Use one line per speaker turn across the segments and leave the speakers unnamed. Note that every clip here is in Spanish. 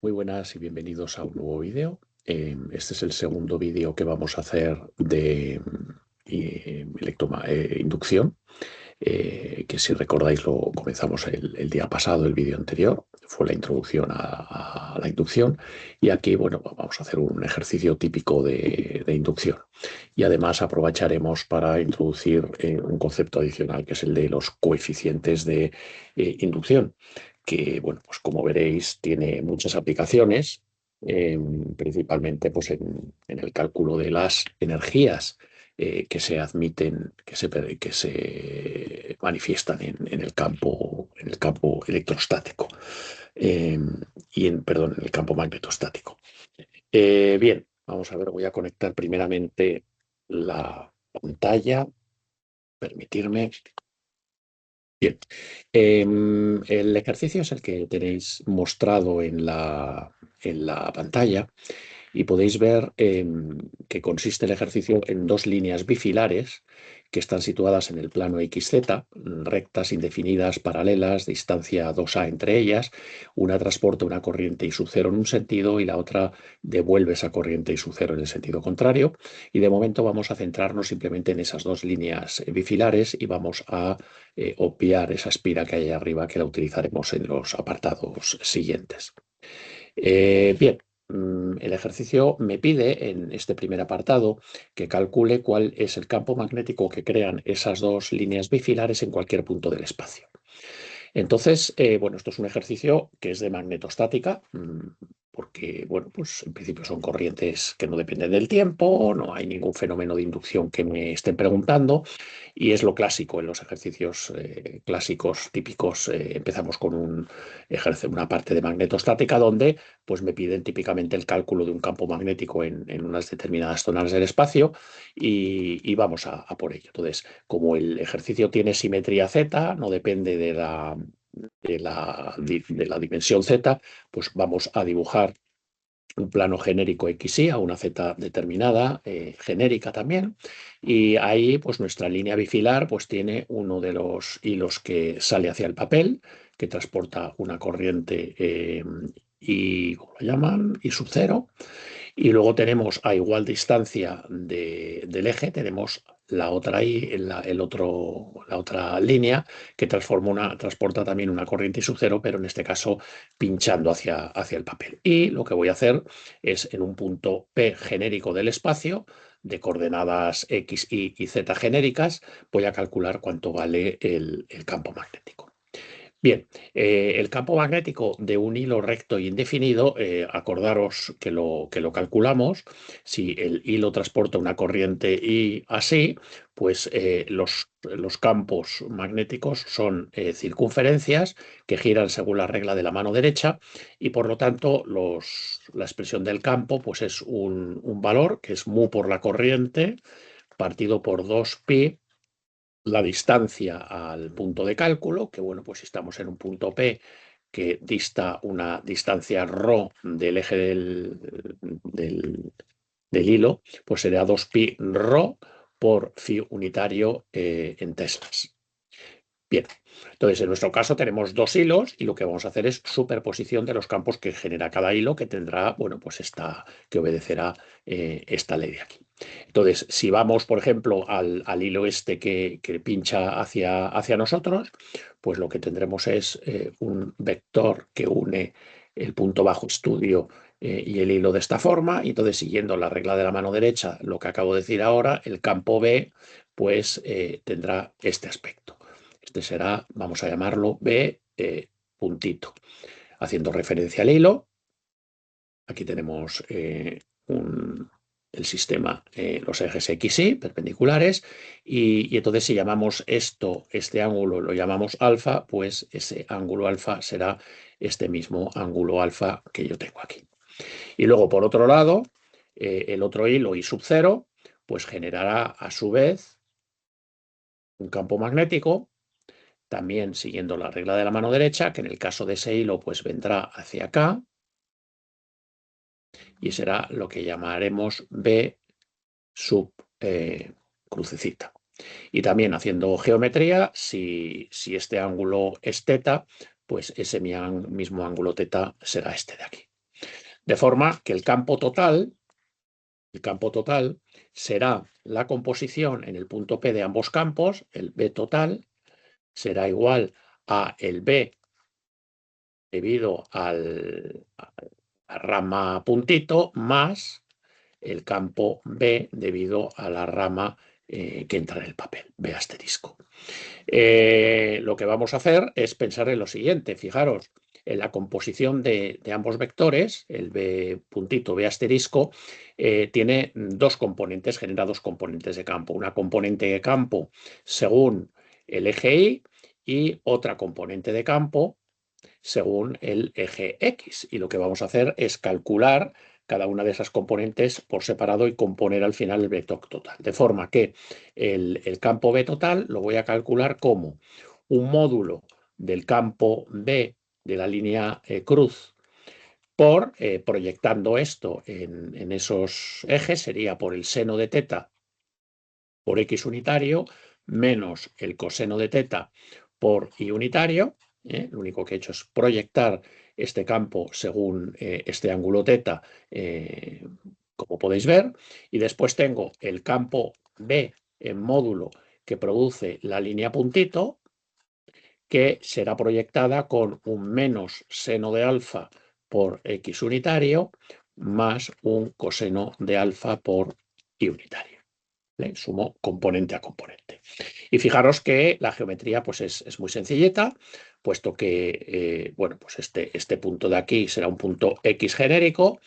Muy buenas y bienvenidos a un nuevo vídeo. Este es el segundo vídeo que vamos a hacer de inducción, que si recordáis lo comenzamos el día pasado, el vídeo anterior, fue la introducción a la inducción y aquí bueno, vamos a hacer un ejercicio típico de inducción y además aprovecharemos para introducir un concepto adicional que es el de los coeficientes de inducción que, bueno, pues como veréis, tiene muchas aplicaciones, principalmente pues en el cálculo de las energías que se admiten, que se manifiestan en el campo electrostático eh, perdón, en el campo magnetostático. Bien, vamos a ver, voy a conectar primeramente la pantalla, permitirme. Bien, el ejercicio es el que tenéis mostrado en la pantalla y podéis ver que consiste el ejercicio en dos líneas bifilares que están situadas en el plano XZ, rectas, indefinidas, paralelas, distancia 2A entre ellas. Una transporta una corriente y su cero en un sentido y la otra devuelve esa corriente y su cero en el sentido contrario. Y de momento vamos a centrarnos simplemente en esas dos líneas bifilares y vamos a obviar esa espira que hay ahí arriba que la utilizaremos en los apartados siguientes. Bien, el ejercicio me pide en este primer apartado que calcule cuál es el campo magnético que crean esas dos líneas bifilares en cualquier punto del espacio. Entonces, bueno, esto es un ejercicio que es de magnetostática, porque, bueno, pues en principio son corrientes que no dependen del tiempo, no hay ningún fenómeno de inducción que me estén preguntando, y es lo clásico en los ejercicios clásicos típicos. Empezamos con una parte de magnetostática donde pues me piden típicamente el cálculo de un campo magnético en unas determinadas zonas del espacio y vamos a por ello. Entonces, como el ejercicio tiene simetría Z, no depende de la dimensión Z, pues vamos a dibujar un plano genérico XY a una Z determinada, genérica también, y ahí pues nuestra línea bifilar pues tiene uno de los hilos que sale hacia el papel, que transporta una corriente y, ¿cómo lo llaman? Y su cero, y luego tenemos a igual distancia del eje, tenemos la otra, la otra línea que transporta también una corriente y su cero, pero en este caso pinchando hacia el papel. Y lo que voy a hacer es en un punto P genérico del espacio, de coordenadas X, Y Z genéricas, voy a calcular cuánto vale el campo magnético. Bien, el campo magnético de un hilo recto e indefinido, acordaros que lo calculamos. Si el hilo transporta una corriente y así, pues los campos magnéticos son circunferencias que giran según la regla de la mano derecha y por lo tanto la expresión del campo pues es un valor que es mu por la corriente partido por 2pi la distancia al punto de cálculo, que bueno, pues si estamos en un punto P que dista una distancia ρ del eje del hilo, pues será 2pi ρ por phi unitario en teslas. Bien, entonces en nuestro caso tenemos dos hilos y lo que vamos a hacer es superposición de los campos que genera cada hilo que tendrá, bueno, pues que obedecerá esta ley de aquí. Entonces, si vamos, por ejemplo, al hilo este que pincha hacia nosotros, pues lo que tendremos es un vector que une el punto bajo estudio y el hilo de esta forma. Y entonces, siguiendo la regla de la mano derecha, lo que acabo de decir ahora, el campo B, pues tendrá este aspecto. Este será, vamos a llamarlo B puntito. Haciendo referencia al hilo, aquí tenemos el sistema, los ejes X y perpendiculares, y entonces si llamamos este ángulo lo llamamos alfa, pues ese ángulo alfa será este mismo ángulo alfa que yo tengo aquí. Y luego, por otro lado, el otro hilo I sub 0, pues generará a su vez un campo magnético también siguiendo la regla de la mano derecha, que en el caso de ese hilo pues vendrá hacia acá y será lo que llamaremos B sub crucecita. Y también haciendo geometría, si este ángulo es teta, pues ese mismo ángulo teta será este de aquí. De forma que el campo total será la composición en el punto P de ambos campos, el B total, será igual a el B debido a la rama puntito más el campo B debido a la rama que entra en el papel, B asterisco. Lo que vamos a hacer es pensar en lo siguiente, fijaros, en la composición de ambos vectores, el B puntito, B asterisco, tiene dos componentes, genera dos componentes de campo. Una componente de campo según el eje Y otra componente de campo según el eje X. Y lo que vamos a hacer es calcular cada una de esas componentes por separado y componer al final el vector total. De forma que el campo B total lo voy a calcular como un módulo del campo B de la línea cruz por, proyectando esto en esos ejes, sería por el seno de teta por X unitario menos el coseno de teta por Y unitario. Lo único que he hecho es proyectar este campo según este ángulo teta, como podéis ver, y después tengo el campo B en módulo que produce la línea puntito, que será proyectada con un menos seno de alfa por X unitario más un coseno de alfa por Y unitario. Sumo componente a componente. Y fijaros que la geometría pues es muy sencilleta, puesto que bueno, pues este punto de aquí será un punto X genérico.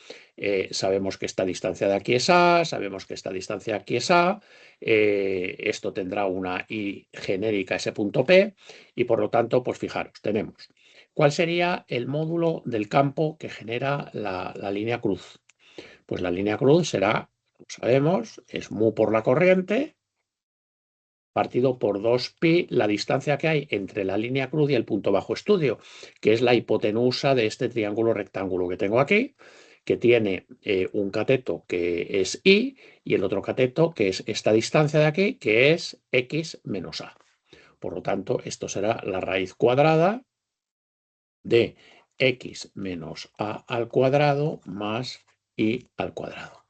Sabemos que esta distancia de aquí es A, sabemos que esta distancia de aquí es A, esto tendrá una Y genérica, ese punto P, y por lo tanto, pues fijaros, tenemos ¿cuál sería el módulo del campo que genera la línea cruz? Pues la línea cruz será, como sabemos, es mu por la corriente, partido por 2pi, la distancia que hay entre la línea cruz y el punto bajo estudio, que es la hipotenusa de este triángulo rectángulo que tengo aquí, que tiene un cateto que es I y el otro cateto que es esta distancia de aquí, que es X menos A. Por lo tanto, esto será la raíz cuadrada de X menos A al cuadrado más I al cuadrado.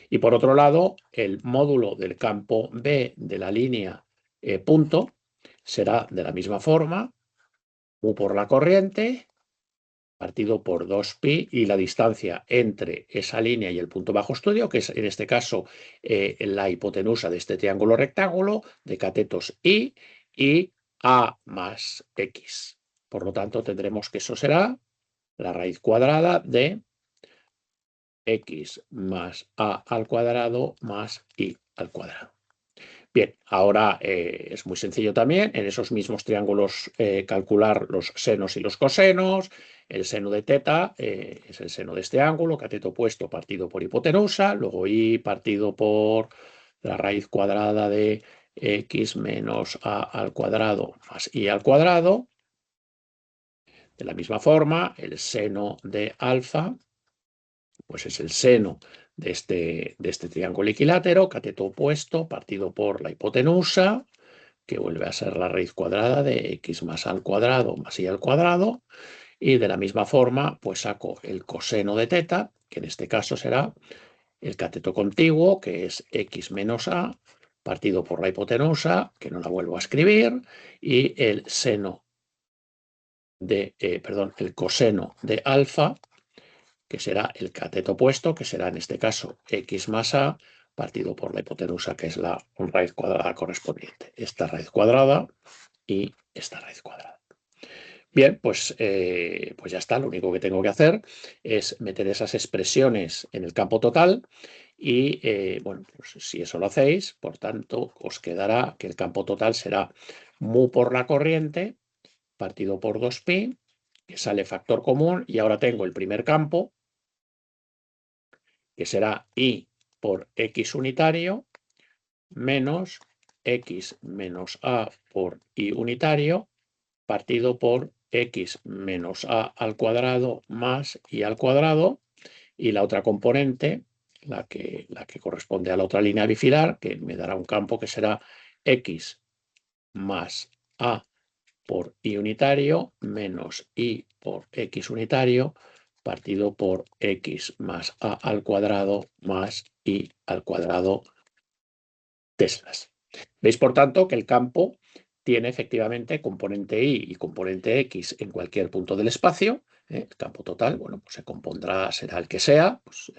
Y por otro lado, el módulo del campo B de la línea punto será de la misma forma, mu por la corriente, partido por 2pi, y la distancia entre esa línea y el punto bajo estudio, que es en este caso la hipotenusa de este triángulo rectángulo, de catetos I y A más X. Por lo tanto, tendremos que eso será la raíz cuadrada de X más A al cuadrado más Y al cuadrado. Bien, ahora es muy sencillo también en esos mismos triángulos calcular los senos y los cosenos. El seno de teta es el seno de este ángulo, cateto opuesto partido por hipotenusa, luego Y partido por la raíz cuadrada de X menos A al cuadrado más Y al cuadrado. De la misma forma, el seno de alfa pues es el seno de este triángulo equilátero, cateto opuesto, partido por la hipotenusa, que vuelve a ser la raíz cuadrada de X más A al cuadrado más Y al cuadrado, y de la misma forma, pues saco el coseno de teta, que en este caso será el cateto contiguo, que es X menos A, partido por la hipotenusa, que no la vuelvo a escribir, y el seno de, el coseno de alfa, que será el cateto opuesto, que será en este caso X más A, partido por la hipotenusa, que es la raíz cuadrada correspondiente. Esta raíz cuadrada y esta raíz cuadrada. Bien, pues ya está. Lo único que tengo que hacer es meter esas expresiones en el campo total y, bueno, pues si eso lo hacéis, por tanto, os quedará que el campo total será mu por la corriente, partido por 2pi, que sale factor común, y ahora tengo el primer campo, que será Y por X unitario, menos X menos A por Y unitario, partido por X menos A al cuadrado más Y al cuadrado, y la otra componente, la que corresponde a la otra línea bifilar, que me dará un campo que será X más A por Y unitario, menos Y por X unitario, partido por x más a al cuadrado más y al cuadrado teslas. Veis, por tanto, que el campo tiene efectivamente componente y y componente x en cualquier punto del espacio. El campo total, bueno, pues se compondrá, será el que sea, pues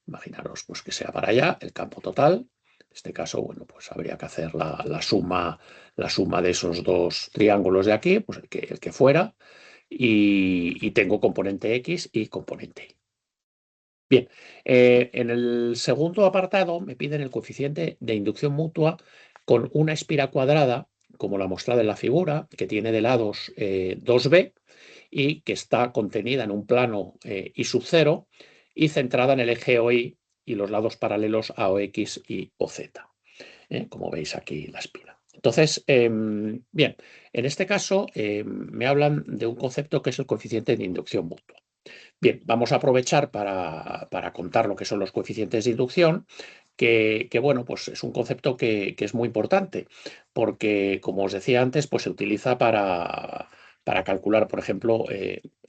imaginaros pues, que sea para allá el campo total. En este caso, bueno, pues habría que hacer la suma de esos dos triángulos de aquí, pues el que fuera, y tengo componente x y componente y. Bien, en el segundo apartado me piden el coeficiente de inducción mutua con una espira cuadrada, como la mostrada en la figura, que tiene de lados 2b y que está contenida en un plano y sub 0 y centrada en el eje OY y los lados paralelos a OX y OZ, como veis aquí la espira. Entonces, bien, en este caso me hablan de un concepto que es el coeficiente de inducción mutua. Bien, vamos a aprovechar para contar lo que son los coeficientes de inducción, que bueno, pues es un concepto que es muy importante, porque, como os decía antes, pues se utiliza para calcular, por ejemplo,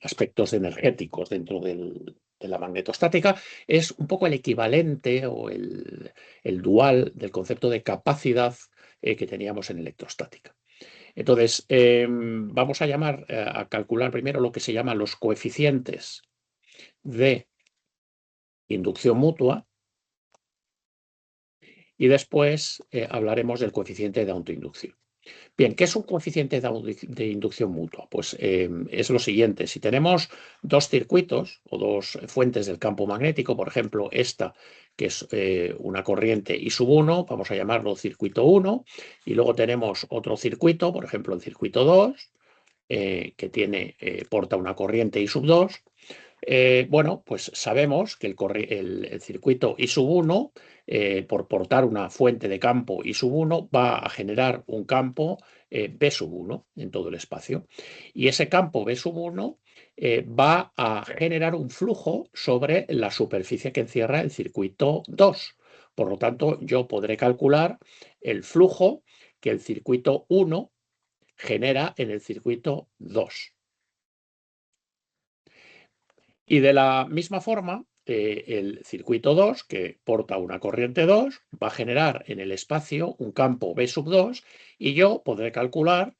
aspectos energéticos dentro de la magnetostática. Es un poco el equivalente o el dual del concepto de capacidad que teníamos en electrostática. Entonces, vamos a a calcular primero lo que se llaman los coeficientes de inducción mutua y después hablaremos del coeficiente de autoinducción. Bien, ¿qué es un coeficiente de inducción mutua? Pues es lo siguiente: si tenemos dos circuitos o dos fuentes del campo magnético, por ejemplo, esta que es una corriente I sub 1, vamos a llamarlo circuito 1, y luego tenemos otro circuito, por ejemplo, el circuito 2, que porta una corriente I sub 2. Bueno, pues sabemos que el circuito I sub 1, por portar una fuente de campo I sub 1, va a generar un campo B sub 1 en todo el espacio. Y ese campo B sub 1 va a generar un flujo sobre la superficie que encierra el circuito 2. Por lo tanto, yo podré calcular el flujo que el circuito 1 genera en el circuito 2. Y de la misma forma, el circuito 2, que porta una corriente 2, va a generar en el espacio un campo B sub 2 y yo podré calcular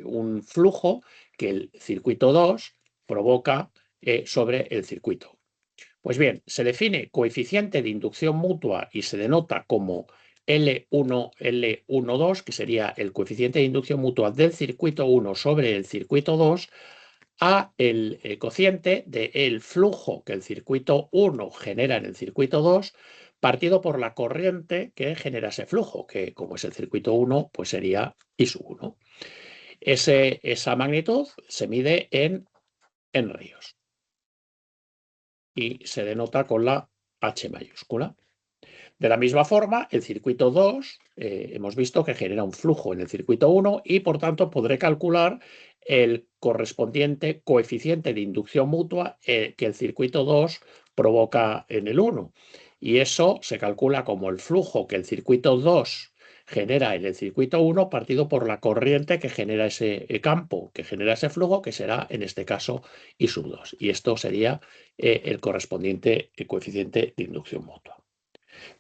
un flujo que el circuito 2 provoca sobre el circuito. Pues bien, se define coeficiente de inducción mutua y se denota como L1, L12, que sería el coeficiente de inducción mutua del circuito 1 sobre el circuito 2, a el cociente del flujo que el circuito 1 genera en el circuito 2, partido por la corriente que genera ese flujo, que como es el circuito 1, pues sería I sub 1. Esa magnitud se mide en henrios y se denota con la H mayúscula. De la misma forma, el circuito 2 hemos visto que genera un flujo en el circuito 1 y, por tanto, podré calcular el correspondiente coeficiente de inducción mutua que el circuito 2 provoca en el 1. Y eso se calcula como el flujo que el circuito 2 genera en el circuito 1 partido por la corriente que genera ese campo, que genera ese flujo, que será en este caso I sub 2. Y esto sería el correspondiente coeficiente de inducción mutua.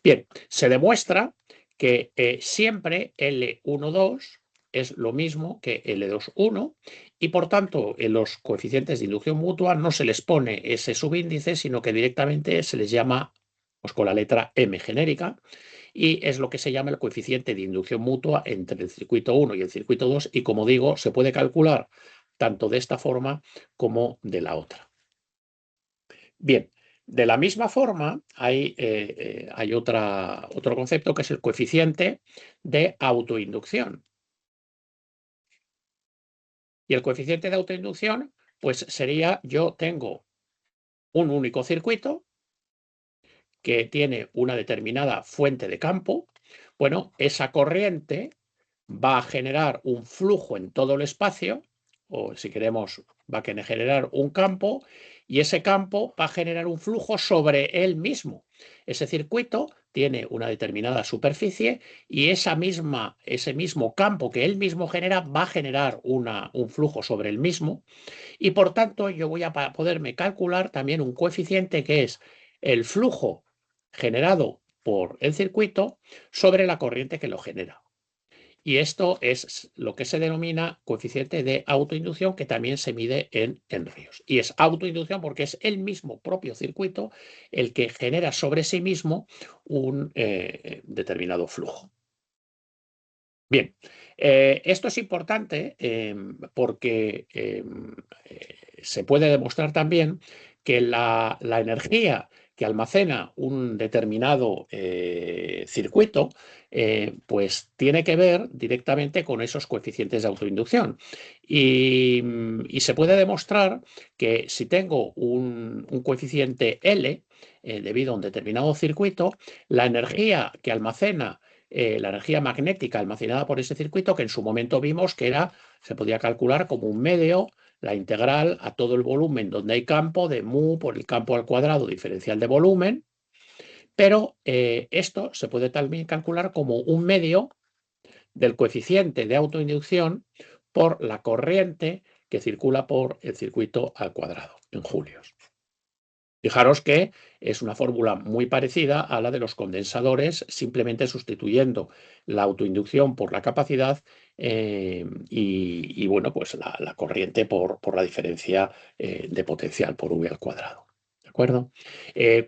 Bien, se demuestra que siempre L12 es lo mismo que L21 y, por tanto, en los coeficientes de inducción mutua no se les pone ese subíndice, sino que directamente se les llama pues, con la letra M genérica, y es lo que se llama el coeficiente de inducción mutua entre el circuito 1 y el circuito 2, y, como digo, se puede calcular tanto de esta forma como de la otra. Bien, de la misma forma hay otro concepto que es el coeficiente de autoinducción. Y el coeficiente de autoinducción, pues sería, yo tengo un único circuito que tiene una determinada fuente de campo. Bueno, esa corriente va a generar un flujo en todo el espacio, o si queremos, va a generar un campo, y ese campo va a generar un flujo sobre él mismo. Ese circuito tiene una determinada superficie y ese mismo campo que él mismo genera va a generar un flujo sobre el mismo y por tanto yo voy a poderme calcular también un coeficiente que es el flujo generado por el circuito sobre la corriente que lo genera. Y esto es lo que se denomina coeficiente de autoinducción, que también se mide en ríos. Y es autoinducción porque es el mismo propio circuito el que genera sobre sí mismo un determinado flujo. Bien, esto es importante porque se puede demostrar también que la energía que almacena un determinado circuito, pues tiene que ver directamente con esos coeficientes de autoinducción. Y se puede demostrar que si tengo un coeficiente L, debido a un determinado circuito, la energía que almacena la energía magnética almacenada por ese circuito, que en su momento vimos que se podía calcular como un medio, la integral a todo el volumen donde hay campo de mu por el campo al cuadrado diferencial de volumen, pero esto se puede también calcular como un medio del coeficiente de autoinducción por la corriente que circula por el circuito al cuadrado en julios. Fijaros que es una fórmula muy parecida a la de los condensadores, simplemente sustituyendo la autoinducción por la capacidad y bueno, pues la corriente por la diferencia de potencial por V al cuadrado. ¿De acuerdo?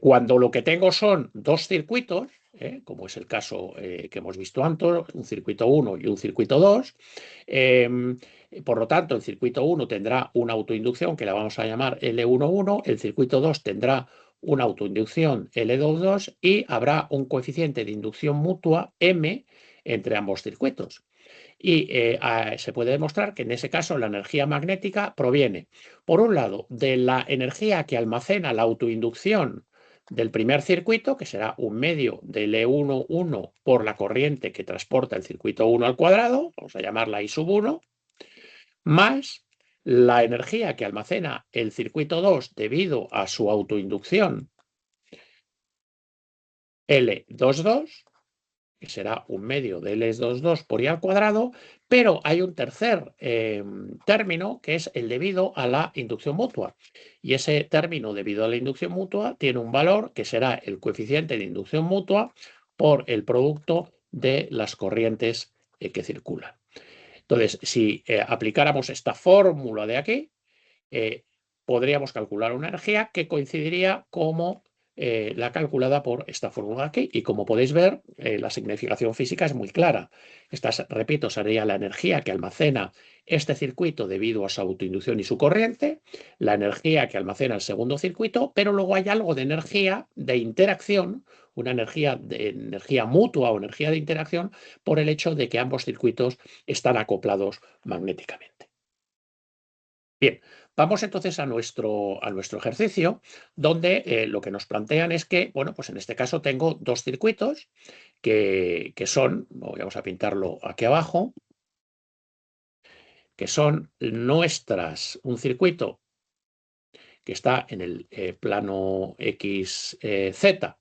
Cuando lo que tengo son dos circuitos, como es el caso que hemos visto antes, un circuito 1 y un circuito 2, por lo tanto, el circuito 1 tendrá una autoinducción que la vamos a llamar L11, el circuito 2 tendrá una autoinducción L22 y habrá un coeficiente de inducción mutua M entre ambos circuitos. Y se puede demostrar que en ese caso la energía magnética proviene, por un lado, de la energía que almacena la autoinducción del primer circuito, que será un medio de L11 por la corriente que transporta el circuito 1 al cuadrado, vamos a llamarla I sub 1, más la energía que almacena el circuito 2 debido a su autoinducción L22, que será un medio de L22 por I al cuadrado, pero hay un tercer término que es el debido a la inducción mutua. Y ese término debido a la inducción mutua tiene un valor que será el coeficiente de inducción mutua por el producto de las corrientes que circulan. Entonces, si aplicáramos esta fórmula de aquí, podríamos calcular una energía que coincidiría como la calculada por esta fórmula de aquí. Y como podéis ver, la significación física es muy clara. Esta, repito, sería la energía que almacena este circuito debido a su autoinducción y su corriente, la energía que almacena el segundo circuito, pero luego hay algo de energía de interacción, una energía mutua o energía de interacción por el hecho de que ambos circuitos están acoplados magnéticamente. Bien, vamos entonces a nuestro ejercicio, donde lo que nos plantean es que, bueno, pues en este caso tengo dos circuitos que son, vamos a pintarlo aquí abajo, que son un circuito que está en el plano XZ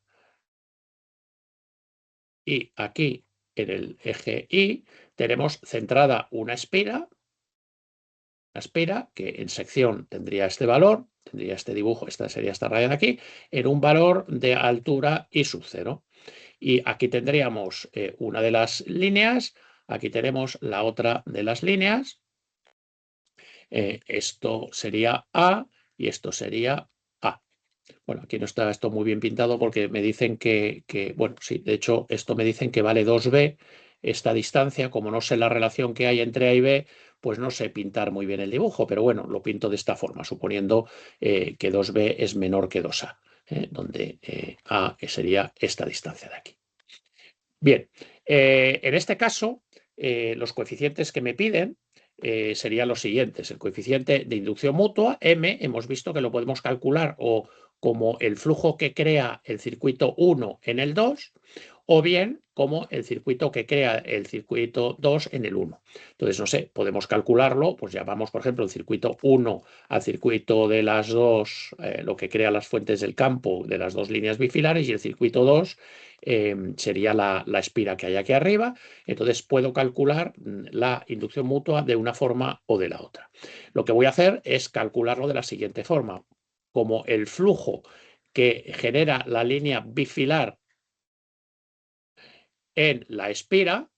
y aquí en el eje Y tenemos centrada una espira que en sección tendría este valor, tendría este dibujo, esta sería esta raya de aquí, en un valor de altura I sub 0. Y aquí tendríamos una de las líneas, aquí tenemos la otra de las líneas. Esto sería A y esto sería A. Bueno, aquí no está esto muy bien pintado porque me dicen bueno, sí, de hecho, esto me dicen que vale 2B esta distancia. Como no sé la relación que hay entre A y B, pues no sé pintar muy bien el dibujo, pero bueno, lo pinto de esta forma, suponiendo que 2B es menor que 2A, donde A sería esta distancia de aquí. Bien, en este caso, los coeficientes que me piden serían los siguientes. El coeficiente de inducción mutua, M, hemos visto que lo podemos calcular o como el flujo que crea el circuito 1 en el 2, o bien como el circuito que crea el circuito 2 en el 1. Entonces, no sé, podemos calcularlo, pues llamamos, por ejemplo, el circuito 1 al circuito de las dos, lo que crea las fuentes del campo de las dos líneas bifilares, y el circuito 2 sería la espira que hay aquí arriba. Entonces puedo calcular la inducción mutua de una forma o de la otra. Lo que voy a hacer es calcularlo de la siguiente forma. Como el flujo que genera la línea bifilar en la espira,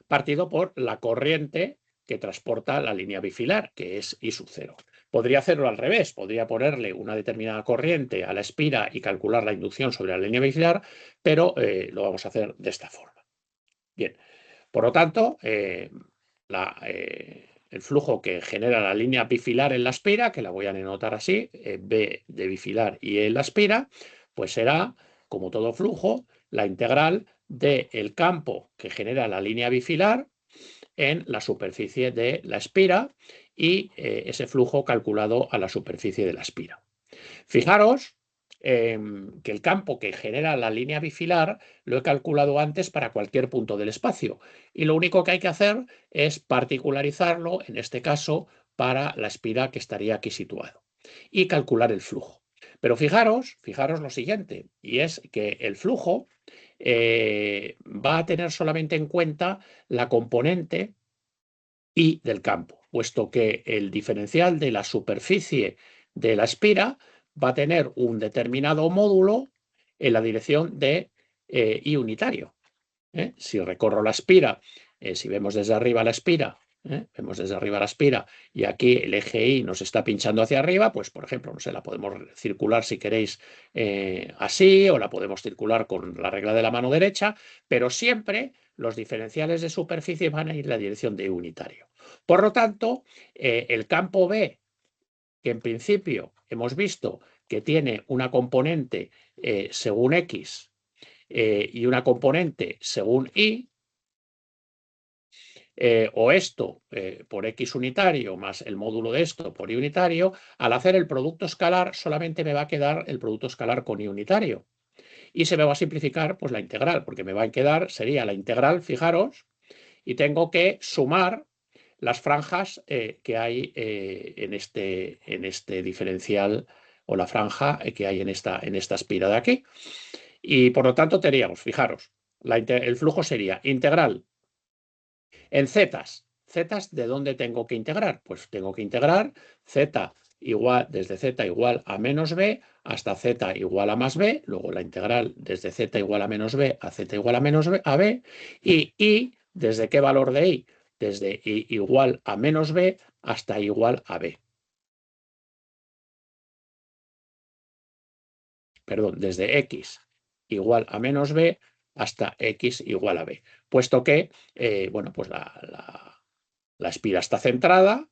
partido por la corriente que transporta la línea bifilar, que es I sub 0. Podría hacerlo al revés, podría ponerle una determinada corriente a la espira y calcular la inducción sobre la línea bifilar, pero lo vamos a hacer de esta forma. Bien, por lo tanto, el flujo que genera la línea bifilar en la espira, que la voy a denotar así, B de bifilar y E en la espira, pues será, como todo flujo, la integral del campo que genera la línea bifilar en la superficie de la espira y ese flujo calculado a la superficie de la espira. Fijaros que el campo que genera la línea bifilar lo he calculado antes para cualquier punto del espacio, y lo único que hay que hacer es particularizarlo, en este caso, para la espira que estaría aquí situado, y calcular el flujo. Pero fijaros lo siguiente, y es que el flujo va a tener solamente en cuenta la componente I del campo, puesto que el diferencial de la superficie de la espira va a tener un determinado módulo en la dirección de I unitario. Si recorro la espira, si vemos desde arriba la espira, vemos desde arriba la espira y aquí el eje Y nos está pinchando hacia arriba, pues por ejemplo, no sé, la podemos circular si queréis así, o la podemos circular con la regla de la mano derecha, pero siempre los diferenciales de superficie van a ir en la dirección de I unitario. Por lo tanto, el campo B, que en principio hemos visto que tiene una componente según X y una componente según Y, o esto por X unitario más el módulo de esto por Y unitario, al hacer el producto escalar solamente me va a quedar el producto escalar con Y unitario. Y se me va a simplificar pues la integral, porque me va a quedar, sería la integral, fijaros, y tengo que sumar las franjas que hay en este diferencial, o la franja que hay en esta espira de aquí. Y por lo tanto teníamos, fijaros, el flujo sería integral en zetas. Zetas, ¿de dónde tengo que integrar? Pues tengo que integrar z igual, desde z igual a menos b hasta z igual a más b, luego la integral desde z igual a menos b a z igual a menos b, a b, y ¿desde qué valor de i? Desde i igual a menos b hasta igual a b. Perdón, desde x igual a menos b hasta x igual a b. Puesto que, bueno, pues la espira está centrada,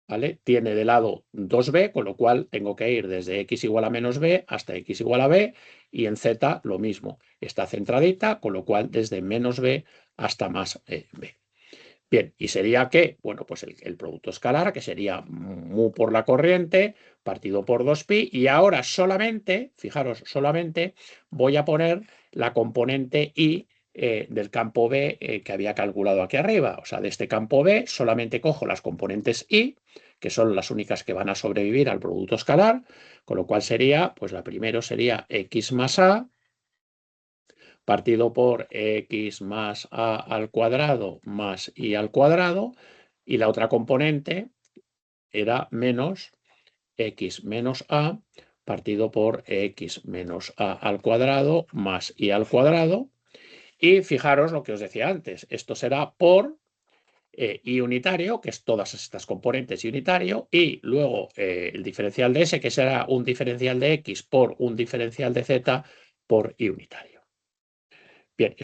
¿vale? Tiene de lado 2b, con lo cual tengo que ir desde x igual a menos b hasta x igual a b, y en z lo mismo. Está centradita, con lo cual desde menos b hasta más b. Bien, ¿y sería qué? Bueno, pues el producto escalar, que sería mu por la corriente, partido por 2pi, y ahora solamente, fijaros, solamente voy a poner la componente I del campo B que había calculado aquí arriba. O sea, de este campo B solamente cojo las componentes I, que son las únicas que van a sobrevivir al producto escalar, con lo cual sería, pues la primera sería x más a, partido por x más a al cuadrado más y al cuadrado, y la otra componente era menos x menos a partido por x menos a al cuadrado más y al cuadrado. Y fijaros lo que os decía antes, esto será por y unitario, que es todas estas componentes y unitario, y luego el diferencial de s, que será un diferencial de x por un diferencial de z por y unitario. Bien,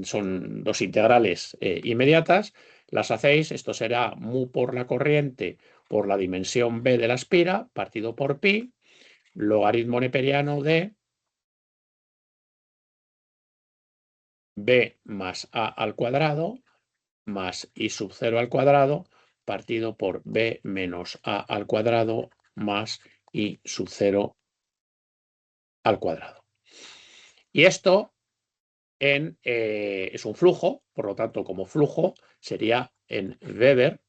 son dos integrales inmediatas, las hacéis, esto será mu por la corriente por la dimensión b de la espira, partido por pi, logaritmo neperiano de b más a al cuadrado más i sub 0 al cuadrado, partido por b menos a al cuadrado más i sub 0 al cuadrado. Y esto es un flujo, por lo tanto, como flujo sería en Weber.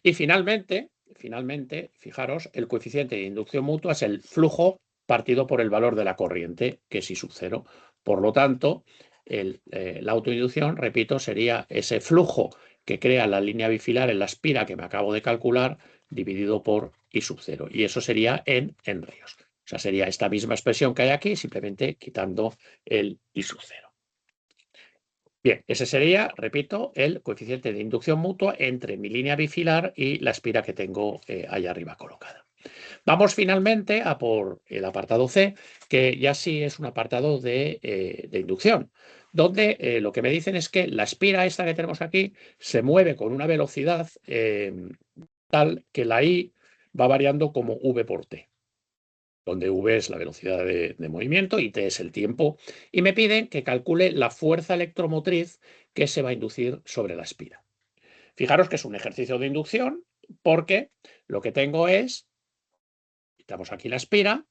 Y finalmente, fijaros, el coeficiente de inducción mutua es el flujo partido por el valor de la corriente, que es I sub 0. Por lo tanto, la autoinducción, repito, sería ese flujo que crea la línea bifilar en la espira que me acabo de calcular, dividido por I sub 0. Y eso sería en henrios. O sea, sería esta misma expresión que hay aquí, simplemente quitando el I sub 0. Bien, ese sería, repito, el coeficiente de inducción mutua entre mi línea bifilar y la espira que tengo allá arriba colocada. Vamos finalmente a por el apartado C, que ya sí es un apartado de inducción, donde lo que me dicen es que la espira esta que tenemos aquí se mueve con una velocidad tal que la I va variando como V por T, donde V es la velocidad de movimiento y T es el tiempo, y me piden que calcule la fuerza electromotriz que se va a inducir sobre la espira. Fijaros que es un ejercicio de inducción porque lo que tengo es, quitamos aquí la espira,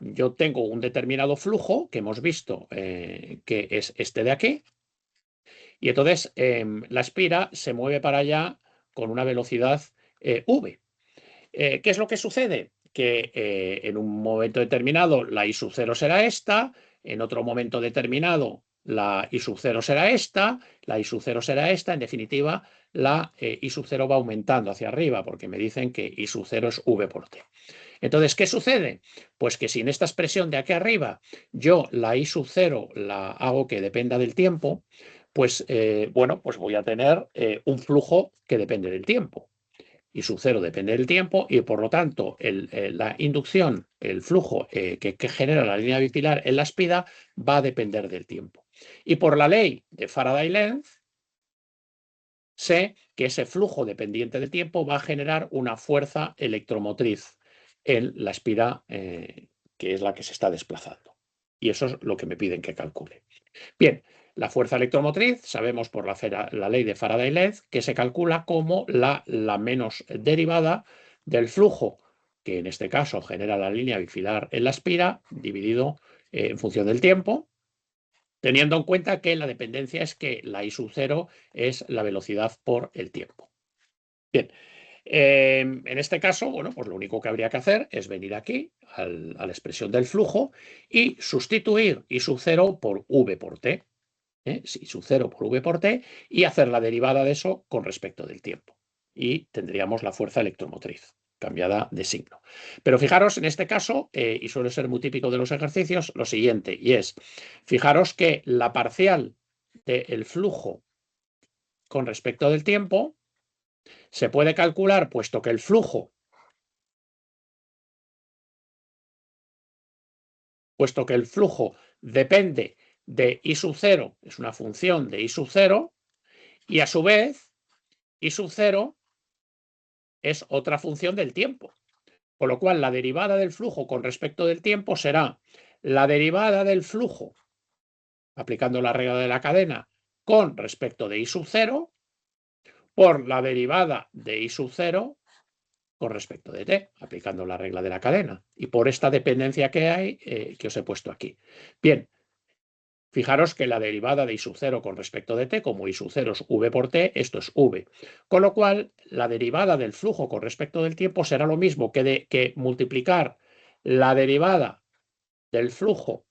yo tengo un determinado flujo que hemos visto que es este de aquí, y entonces la espira se mueve para allá con una velocidad V. ¿Qué es lo que sucede? Que en un momento determinado la I sub 0 será esta, en otro momento determinado la I sub 0 será esta, la I sub 0 será esta, en definitiva la I sub 0 va aumentando hacia arriba porque me dicen que I sub 0 es V por T. Entonces, ¿qué sucede? Pues que si en esta expresión de aquí arriba yo la I sub 0 la hago que dependa del tiempo, pues bueno, pues voy a tener un flujo que depende del tiempo. I sub 0 depende del tiempo y por lo tanto la inducción, el flujo que genera la línea bifilar en la espira va a depender del tiempo. Y por la ley de Faraday-Lenz sé que ese flujo dependiente del tiempo va a generar una fuerza electromotriz en la espira que es la que se está desplazando. Y eso es lo que me piden que calcule. Bien, la fuerza electromotriz, sabemos por la ley de Faraday-Lenz que se calcula como la menos derivada del flujo, que en este caso genera la línea bifilar en la espira, dividido en función del tiempo, teniendo en cuenta que la dependencia es que la I sub 0 es la velocidad por el tiempo. Bien, en este caso, bueno, pues lo único que habría que hacer es venir aquí a la expresión del flujo y sustituir I sub 0 por V por T. I sub 0 por V por T y hacer la derivada de eso con respecto del tiempo. Y tendríamos la fuerza electromotriz cambiada de signo. Pero fijaros en este caso, y suele ser muy típico de los ejercicios, lo siguiente, y es, fijaros que la parcial del flujo con respecto del tiempo se puede calcular, puesto que el flujo depende de I sub 0, es una función de I sub 0, y a su vez, I sub 0 es otra función del tiempo. Con lo cual, la derivada del flujo con respecto del tiempo será la derivada del flujo, aplicando la regla de la cadena, con respecto de I sub 0, por la derivada de I sub 0 con respecto de t, aplicando la regla de la cadena. Y por esta dependencia que hay, que os he puesto aquí. Bien, fijaros que la derivada de I sub 0 con respecto de t, como I sub 0 es V por t, esto es V. Con lo cual, la derivada del flujo con respecto del tiempo será lo mismo que multiplicar la derivada del flujo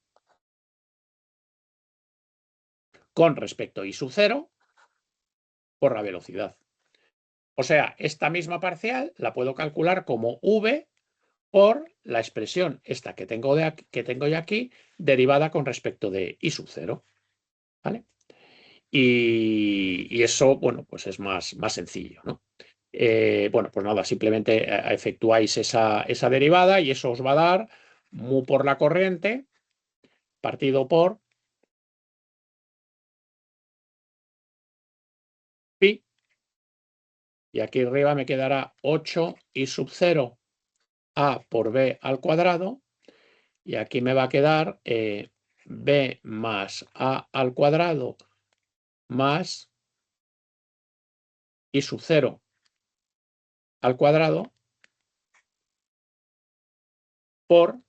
con respecto a I sub 0 por la velocidad. O sea, esta misma parcial la puedo calcular como V por la expresión esta que tengo yo aquí, derivada con respecto de I sub 0. ¿Vale? Y eso, bueno, pues es más sencillo, ¿no? Bueno, pues nada, simplemente efectuáis esa derivada y eso os va a dar mu por la corriente partido por pi, y aquí arriba me quedará 8 I sub 0 a por b al cuadrado, y aquí me va a quedar b más a al cuadrado más I sub 0 al cuadrado por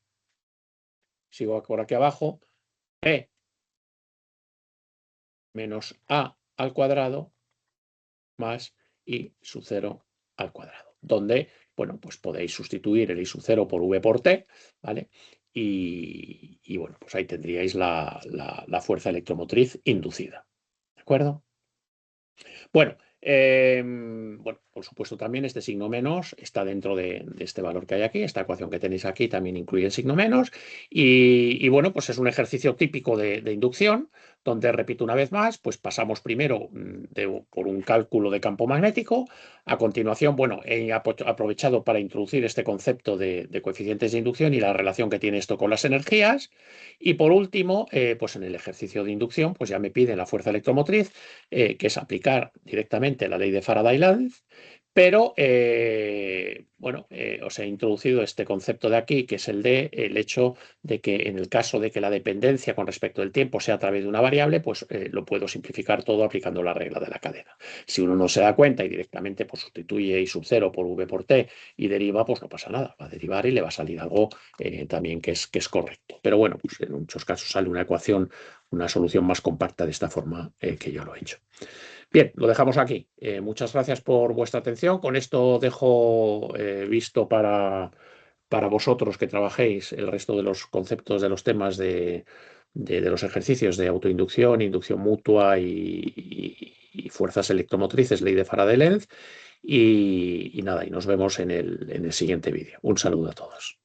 sigo por aquí abajo, P menos A al cuadrado más I sub 0 al cuadrado, donde, bueno, pues podéis sustituir el I sub 0 por V por T, ¿vale? Y bueno, pues ahí tendríais la fuerza electromotriz inducida, ¿de acuerdo? Bueno, bueno, por supuesto también este signo menos está dentro de este valor que hay aquí, esta ecuación que tenéis aquí también incluye el signo menos y bueno, pues es un ejercicio típico de inducción donde, repito una vez más, pues pasamos primero por un cálculo de campo magnético, a continuación, bueno, he aprovechado para introducir este concepto de coeficientes de inducción y la relación que tiene esto con las energías y por último, pues en el ejercicio de inducción, pues ya me pide la fuerza electromotriz que es aplicar directamente la ley de Faraday-Lenz, pero bueno, os he introducido este concepto de aquí, que es el hecho de que en el caso de que la dependencia con respecto del tiempo sea a través de una variable, pues lo puedo simplificar todo aplicando la regla de la cadena. Si uno no se da cuenta y directamente pues, sustituye I sub 0 por V por T y deriva, pues no pasa nada, va a derivar y le va a salir algo también que es correcto. Pero bueno, pues en muchos casos sale una ecuación, una solución más compacta de esta forma que yo lo he hecho. Bien, lo dejamos aquí. Muchas gracias por vuestra atención. Con esto dejo visto para vosotros que trabajéis el resto de los conceptos de los temas de los ejercicios de autoinducción, inducción mutua y fuerzas electromotrices, ley de Faraday-Lenz. Y nada, y nos vemos en el siguiente vídeo. Un saludo a todos.